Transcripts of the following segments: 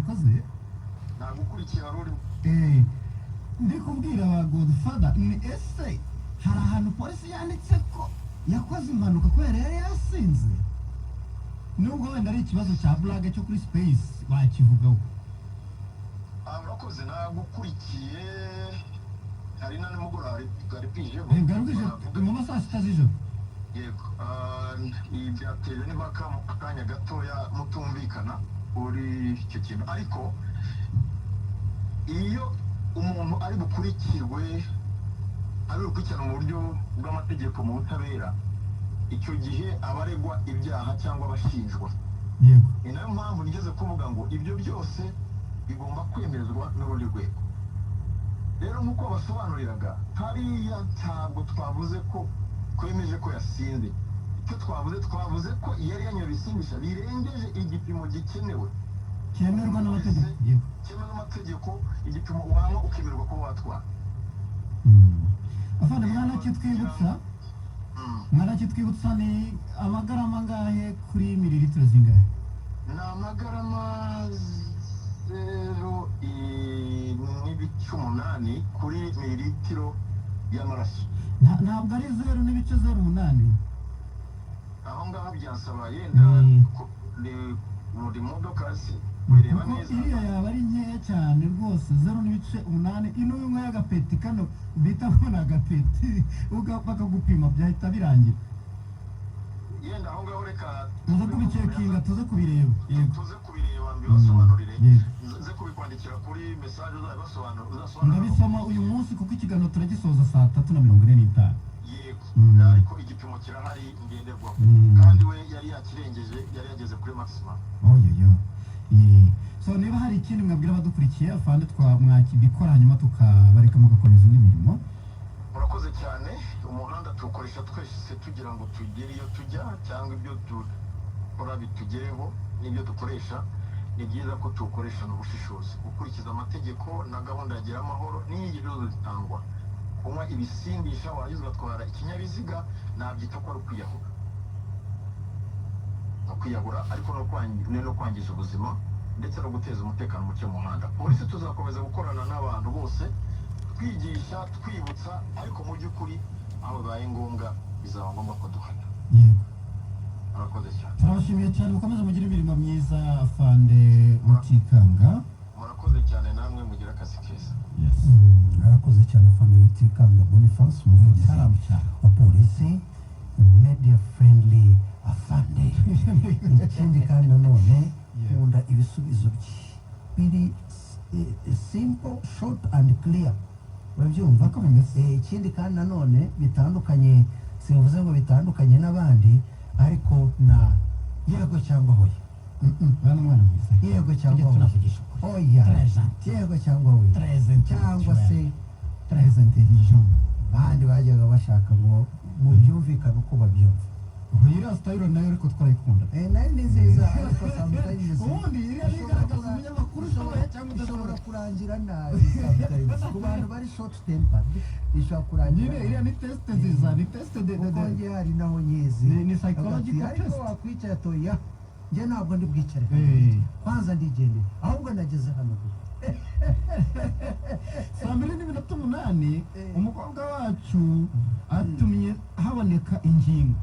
wakoze nagukurikiye ruri ndi kubwira wa Godfather ni ese hari ahantu polisi yanditse ko yakoze impanuka kubera yari yasinze nubwo wenda ari ikibazo cya blague cyo kuri space wakivugaho urakoze nagukurikiye hari na nimugoroba gari pijeho garugije mu masaha sita z'ijoro yego ibyateje nibaka mu kanya gatoya mutumvikana uri icyo kintu ariko iyo umuntu ari bukurikirwe ari gukurikirana mu buryo bw'amategeko mu butabera icyo gihe abaregwa ibyaha cyangwa abashinjwa yego ni nayo mpamvu nigeze kuvuga ngo ibyo byose bigomba kwemezwa n'urundi rwego rero nk'uko basobanuriraga hariya ntabwo twavuze ko twemeje ko yasinze icyo twavuze ko yari yanyoye ibisindisha birengeje igipimo gikenewe cyemerwa n'amategeko yego cyemerwa n'amategeko igipimo wanywa ukemerwa kuba watwara afande mwanakitwibutsa ni amagarama angahe kuri mililitiro zingahe ni amagarama 0.8 kuri mililitiro y'amaraso ntabwo ari 0.08 aho ngaho byasaba yenda muri modoka se bireba neza iriya yaba ari nkeya cyane rwose 0.8 ino y'umwe y'agapeti kano bita mbona agapeti bakagupima byahita birangira yenda aho ngaho reka tuze kubicekinga tuze kubireba tuze kubireba mbibasobanurire nze kubikwandikira kuri message uzabibasobanurira ndabisoma uyu munsi kuko ikiganiro turagisoza saa 3:45 yego ariko igipimo kirahari ngenderwaho kandi we yari yakirengeje yari yageze kuri maximum so niba hari ikindi mwabwira abadukurikiye afande twamwakibikora hanyuma tukabareka mugakomeza indi mirimo murakoze cyane umuhanda tuwukoresha twese tugira ngo tugere iyo tujya cyangwa ibyo dukora bitugereho n'ibyo dukoresha ni byiza ko tuwukoresha n'ubushishozi gukurikiza amategeko na gahunda ya gira amahoro n'ingero zitangwa kunywa ibisindisha warangiza ugatwara ikinyabiziga nabyita ko ari ukwiyahura ariko no kwangiza ubuzima ndetse no guteza umutekano muke mu muhanda polisi tuzakomeza gukorana n'abantu bose twigisha twibutsa ariko mu by'ukuri aho bibaye ngombwa bizaba ngombwa ko duhana yego murakoze cyane turabashimiye cyane mukomeze mugire imirimo myiza afande Rutikanga murakoze cyane namwe mugira akazi keza arakoze cyane afande Rutikanga Boniface umuvugizi wa polisi media friendly afande ikindi kandi nanone nkunda ibisubizo biri simple short and clear urabyumva ko ikindi kandi nanone bitandukanye sivuze ngo bitandukanye n'abandi ariko na yego cyangwa hoya bana mwana mwiza yego cyangwa hoya yego cyangwa hoya cyangwa se très intelligent bandi bajyaga bashaka ngo mu byumvikane uko babyumva iriya style nayo ariko twarayikunda nayo ni nziza ariko sometimes ubundi iriya nigaragaza umunyamakuru ishobora kurangira nabi sometimes ku bantu bari short tempered ishobora kurangira iriya ni test nziza ni test de konge hari naho nyizi ni psychological test ariko wakwicaye toya njye ntabwo ndi bwicare kwanza ndigende ahubwo nageze hano saa 2:08 umukobwa wacu atumye haboneka ingingo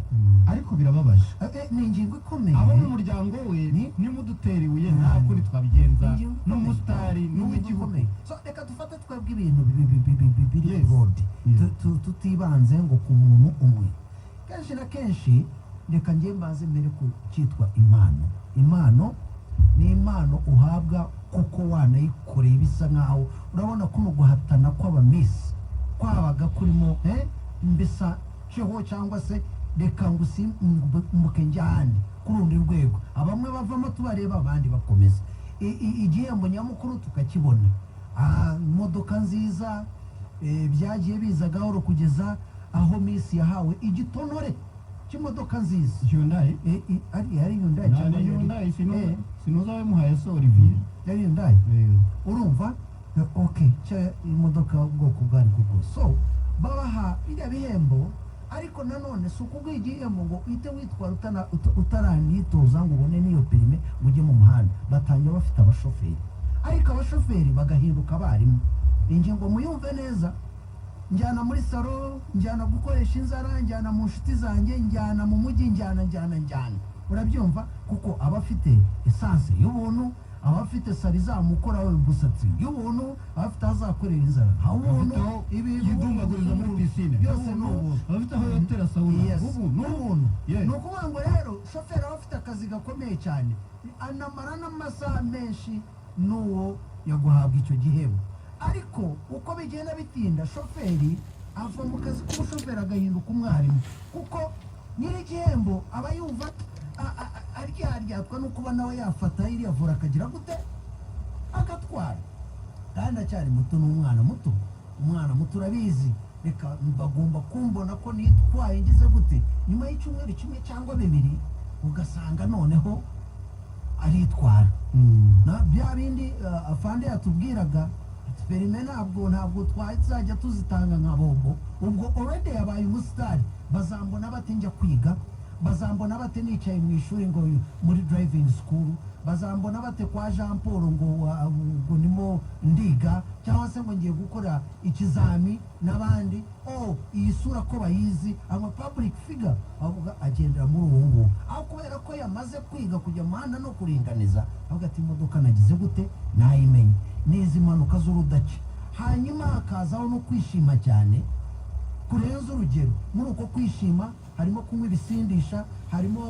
ariko birababaje ni ingingo ikomeye abo mu muryango we nimudutera ibuye nta kundi twabigenza n'umusitari n'uw'igihugu so reka dufate twebwe ibintu biri road tutibanze ngo ku muntu umwe kenshi na kenshi reka njye mbanze mbere ku cyitwa impano ni impano uhabwa kuko wanayikoreye bisa nkaho urabona ko mu guhatana kw'abamisi kwabaga kurimo mbesa cyeho cyangwa se reka ngo usimbuke njyane ku rundi rwego abamwe bavamo tubareba abandi bakomeza igihembo nyamukuru tukakibona imodoka nziza byagiye biza gahoro kugeza aho misi yahawe igitonore cy'imodoka nziza Hyundai ari Hyundai cyangwa Hyundai sinoza muhaye so Olivier yari Hyundai urumva okay cya imodoka ubwoko bwari bwo so babaha bijya bihembo ariko nanone si ukubwo igihembo ngo uhite witwara utaranitoza ngo ubone n'iyo perime ngo ujye mu muhanda. Batangira bafite abashoferi, ariko abashoferi bagahinduka abarimu. Ingingo muyumve neza, njyana muri salo, njyana gukoresha inzara, njyana mu nshuti zanjye, njyana mu mujyi, njyana. Urabyumva? Kuko abafite esanse y'ubuntu, abafite sari zamukora ubusatsi y'ubuntu, abafite azakorera inzara ubuntu, yidumaguriza muri pisine byose n'ubuntu, abafite aho yotera sauna n'ubuntu. Ni ukuvuga ngo rero shoferi aba afite akazi gakomeye cyane, anamara n'amasaha menshi n'uwo yaguhabwa icyo gihembo. Ariko uko bigenda bitinda, shoferi ava mu kazi k'umushoferi agahinduka umwarimu, kuko nyiri igihembo aba yumva aryaryatwa no kuba nawe yafata iriya vura akagira gute, agatwara. Kandi acyari muto, n'umwana muto. Umwana muto urabizi, reka bagomba kumbona ko nitwaye ngize gute, nyuma y'icyumweru kimwe cyangwa bibiri ugasanga noneho aritwara. Na bya bindi afande yatubwiraga, perime ntabwo twazajya tuzitanga nka bombo. Ubwo already yabaye umusitari. Bazambona bate njya kwiga, bazambona bate nicaye mu ishuri ngo muri driving school, bazambona bate kwa Jean Paul ngo ndimo ndiga, cyangwa se ngo ngiye gukora ikizami n'abandi. Iyi sura ko bayizi, ama public figure avuga agendera muri uwo nguwo, aho kubera ko yamaze kwiga kujya mu muhanda no kuringaniza, avuga ati imodoka nagize gute nayimenye, n'izi mpanuka z'urudaca. Hanyuma hakazaho no kwishima cyane kurenza urugero. Muri uko kwishima harimo kunywa ibisindisha, harimo